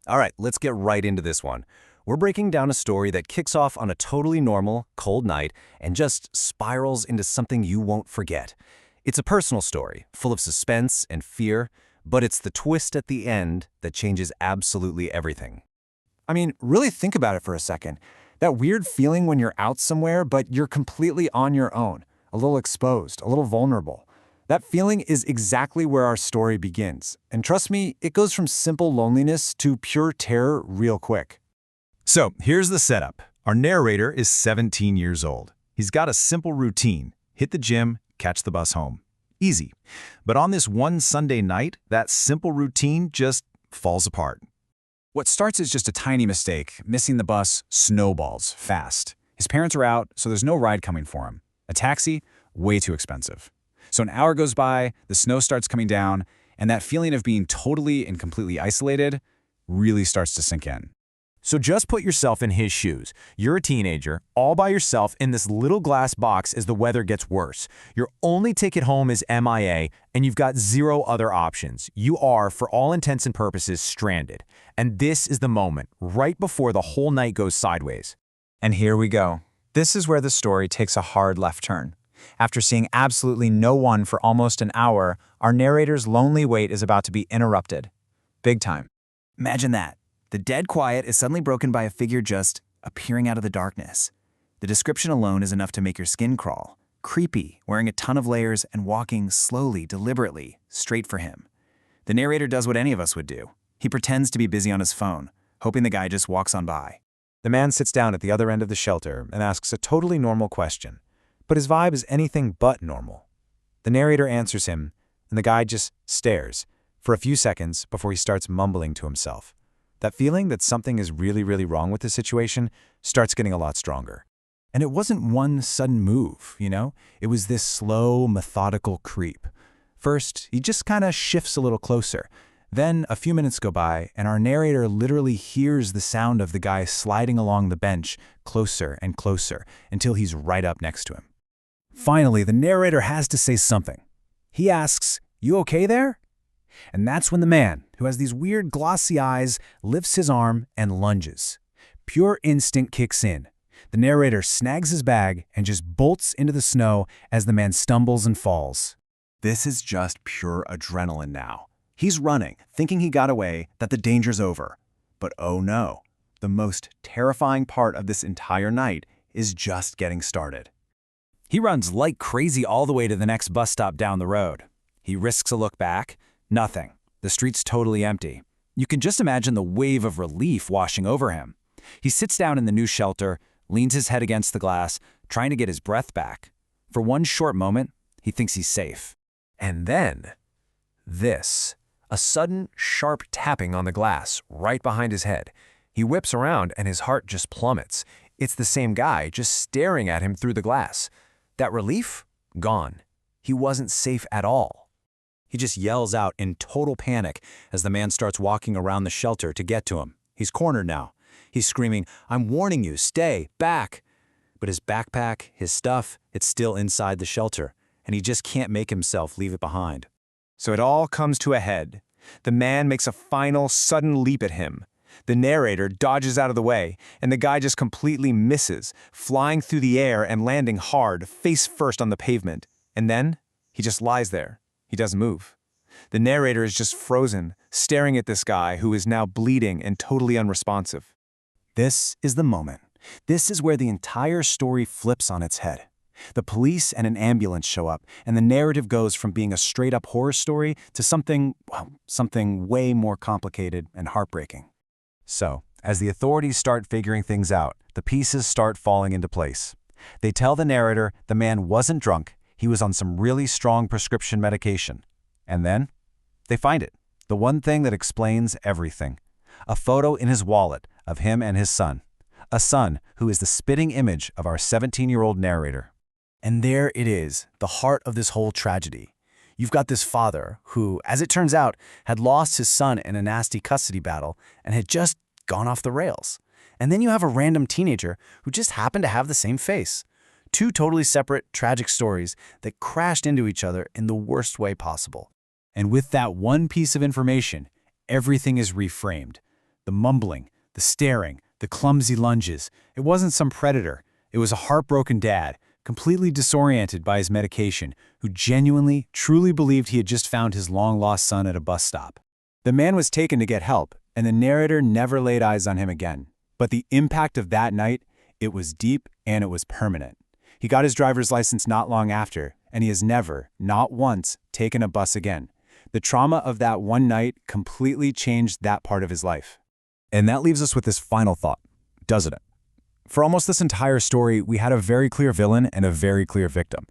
All right, let's get right into this one. We're breaking down a story that kicks off on a totally normal, cold night and just spirals into something you won't forget. It's a personal story, full of suspense and fear, but it's the twist at the end that changes absolutely everything. I mean, really think about it for a second. That weird feeling when you're out somewhere, but you're completely on your own, a little exposed, a little vulnerable. That feeling is exactly where our story begins. And trust me, it goes from simple loneliness to pure terror real quick. So, here's the setup. Our narrator is 17 years old. He's got a simple routine: hit the gym, catch the bus home. Easy. But on this one Sunday night, that simple routine just falls apart. What starts as just a tiny mistake, missing the bus, snowballs fast. His parents are out, so there's no ride coming for him. A taxi? Way too expensive. So an hour goes by, the snow starts coming down, and that feeling of being totally and completely isolated really starts to sink in. So just put yourself in his shoes. You're a teenager, all by yourself in this little glass box as the weather gets worse. Your only ticket home is MIA, and you've got zero other options. You are, for all intents and purposes, stranded. And this is the moment, right before the whole night goes sideways. And here we go. This is where the story takes a hard left turn. After seeing absolutely no one for almost an hour, our narrator's lonely wait is about to be interrupted. Big time. Imagine that. The dead quiet is suddenly broken by a figure just appearing out of the darkness. The description alone is enough to make your skin crawl. Creepy, wearing a ton of layers and walking slowly, deliberately, straight for him. The narrator does what any of us would do. He pretends to be busy on his phone, hoping the guy just walks on by. The man sits down at the other end of the shelter and asks a totally normal question. But his vibe is anything but normal. The narrator answers him, and the guy just stares for a few seconds before he starts mumbling to himself. That feeling that something is really wrong with the situation starts getting a lot stronger. And it wasn't one sudden move, It was this slow, methodical creep. First, he just kind of shifts a little closer. Then a few minutes go by, and our narrator literally hears the sound of the guy sliding along the bench closer and closer until he's right up next to him. Finally, the narrator has to say something. He asks, "You okay there?" And that's when the man, who has these weird glossy eyes, lifts his arm and lunges. Pure instinct kicks in. The narrator snags his bag and just bolts into the snow as the man stumbles and falls. This is just pure adrenaline now. He's running, thinking he got away, that the danger's over. But oh no, the most terrifying part of this entire night is just getting started. He runs like crazy all the way to the next bus stop down the road. He risks a look back. Nothing. The street's totally empty. You can just imagine the wave of relief washing over him. He sits down in the new shelter, leans his head against the glass, trying to get his breath back. For one short moment, he thinks he's safe. And then, this. A sudden, sharp tapping on the glass right behind his head. He whips around and his heart just plummets. It's the same guy just staring at him through the glass. That relief? Gone. He wasn't safe at all. He just yells out in total panic as the man starts walking around the shelter to get to him. He's cornered now. He's screaming, "I'm warning you, stay, back!" But his backpack, his stuff, it's still inside the shelter, and he just can't make himself leave it behind. So it all comes to a head. The man makes a final, sudden leap at him. The narrator dodges out of the way, and the guy just completely misses, flying through the air and landing hard, face first on the pavement. And then, he just lies there. He doesn't move. The narrator is just frozen, staring at this guy who is now bleeding and totally unresponsive. This is the moment. This is where the entire story flips on its head. The police and an ambulance show up, and the narrative goes from being a straight-up horror story to something way more complicated and heartbreaking. So, as the authorities start figuring things out, the pieces start falling into place. They tell the narrator the man wasn't drunk, he was on some really strong prescription medication. And then, they find it. The one thing that explains everything. A photo in his wallet of him and his son. A son who is the spitting image of our 17-year-old narrator. And there it is, the heart of this whole tragedy. You've got this father who, as it turns out, had lost his son in a nasty custody battle and had just gone off the rails. And then you have a random teenager who just happened to have the same face. Two totally separate, tragic stories that crashed into each other in the worst way possible. And with that one piece of information, everything is reframed. The mumbling, the staring, the clumsy lunges. It wasn't some predator. It was a heartbroken dad, completely disoriented by his medication, who genuinely, truly believed he had just found his long-lost son at a bus stop. The man was taken to get help, and the narrator never laid eyes on him again. But the impact of that night, it was deep and it was permanent. He got his driver's license not long after, and he has never, not once, taken a bus again. The trauma of that one night completely changed that part of his life. And that leaves us with this final thought, doesn't it? For almost this entire story, we had a very clear villain and a very clear victim.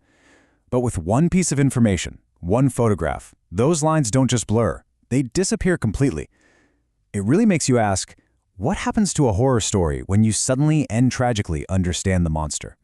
But with one piece of information, one photograph, those lines don't just blur, they disappear completely. It really makes you ask, what happens to a horror story when you suddenly and tragically understand the monster?